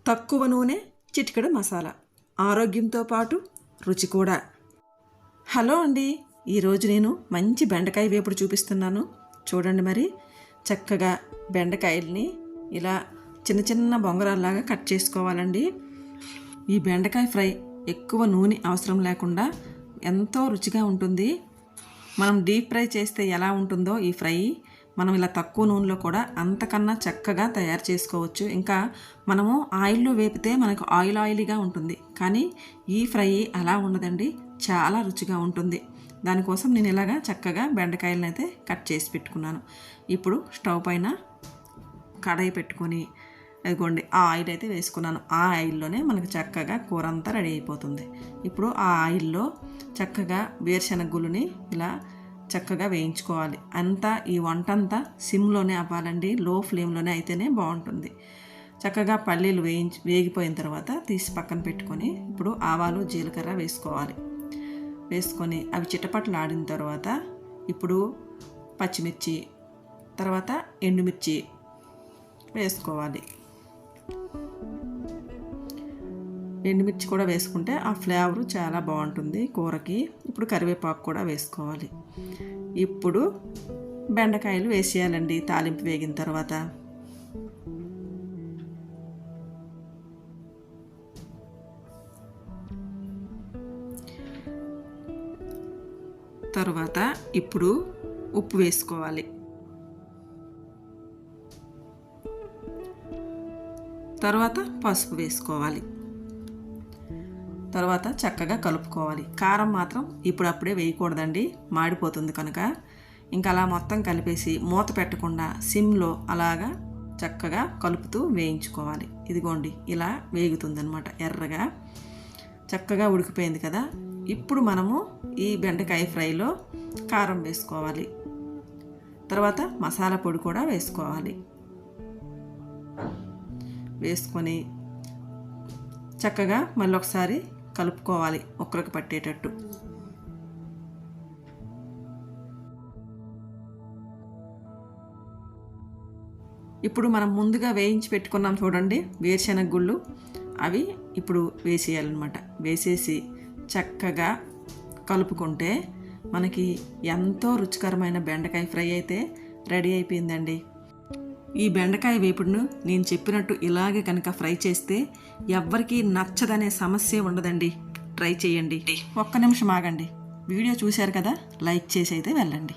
తక్కువ నూనె, చిటికెడు మసాలా, ఆరోగ్యంతో పాటు రుచి కూడా. హలో అండి, ఈరోజు నేను మంచి బెండకాయ వేపుడు చూపిస్తున్నాను. చూడండి, మరి చక్కగా బెండకాయల్ని ఇలా చిన్న చిన్న బొంగరాల్లాగా కట్ చేసుకోవాలండి. ఈ బెండకాయ ఫ్రై ఎక్కువ నూనె అవసరం లేకుండా ఎంతో రుచిగా ఉంటుంది. మనం డీప్ ఫ్రై చేస్తే ఎలా ఉంటుందో ఈ ఫ్రై మనం ఇలా తక్కువ నూనెలో కూడా అంతకన్నా చక్కగా తయారు చేసుకోవచ్చు. ఇంకా మనము ఆయిల్లో వేపితే మనకు ఆయిలీగా ఉంటుంది, కానీ ఈ ఫ్రై అలా ఉండదండి, చాలా రుచిగా ఉంటుంది. దానికోసం నేను ఇలాగా చక్కగా బెండకాయలను అయితే కట్ చేసి పెట్టుకున్నాను. ఇప్పుడు స్టవ్ పైన కడాయి పెట్టుకొని అదిగోండి ఆ ఆయిల్ అయితే వేసుకున్నాను. ఆ ఆయిల్లోనే మనకు చక్కగా కూర అంతా రెడీ అయిపోతుంది. ఇప్పుడు ఆ ఆయిల్లో చక్కగా వేరుశనగ గుళ్ళని ఇలా చక్కగా వేయించుకోవాలి. అంతా ఈ వంట అంతా సిమ్లోనే అవ్వాలండి, లో ఫ్లేమ్లోనే అయితేనే బాగుంటుంది. చక్కగా పల్లీలు వేగిపోయిన తర్వాత తీసి పక్కన పెట్టుకొని ఇప్పుడు ఆవాలు జీలకర్ర వేసుకోవాలి. వేసుకొని అవి చిటపట్లు ఆడిన తర్వాత ఇప్పుడు పచ్చిమిర్చి, తర్వాత ఎండుమిర్చి వేసుకోవాలి. ఎండుమిర్చి కూడా వేసుకుంటే ఆ ఫ్లేవరు చాలా బాగుంటుంది కూరకి. ఇప్పుడు కరివేపాకు కూడా వేసుకోవాలి. ఇప్పుడు బెండకాయలు వేసేయాలండి తాలింపు వేగిన తర్వాత. తర్వాత ఇప్పుడు ఉప్పు వేసుకోవాలి. తర్వాత పసుపు వేసుకోవాలి. తర్వాత చక్కగా కలుపుకోవాలి. కారం మాత్రం ఇప్పుడప్పుడే వేయకూడదండి, మాడిపోతుంది కనుక. ఇంకా అలా మొత్తం కలిపేసి మూత పెట్టకుండా సిమ్లో అలాగా చక్కగా కలుపుతూ వేయించుకోవాలి. ఇదిగోండి ఇలా వేగుతుందనమాట, ఎర్రగా చక్కగా ఉడికిపోయింది కదా. ఇప్పుడు మనము ఈ బెండకాయ ఫ్రైలో కారం వేసుకోవాలి. తర్వాత మసాలా పొడి కూడా వేసుకోవాలి. వేసుకొని చక్కగా మళ్ళీ ఒకసారి కలుపుకోవాలి ఒక్కరికి పట్టేటట్టు. ఇప్పుడు మనం ముందుగా వేయించి పెట్టుకున్నాం చూడండి వేరుశనగ గుళ్ళు, అవి ఇప్పుడు వేసేయాలన్నమాట. వేసేసి చక్కగా కలుపుకుంటే మనకి ఎంతో రుచికరమైన బెండకాయ ఫ్రై అయితే రెడీ అయిపోయిందండి. ఈ బెండకాయ వేపుడును నేను చెప్పినట్టు ఇలాగే కనుక ఫ్రై చేస్తే ఎవ్వరికీ నచ్చదనే సమస్య ఉండదండి. ట్రై చేయండి. ఒక్క నిమిషం ఆగండి. వీడియో చూశారు కదా, లైక్ చేసి అయితే వెళ్ళండి.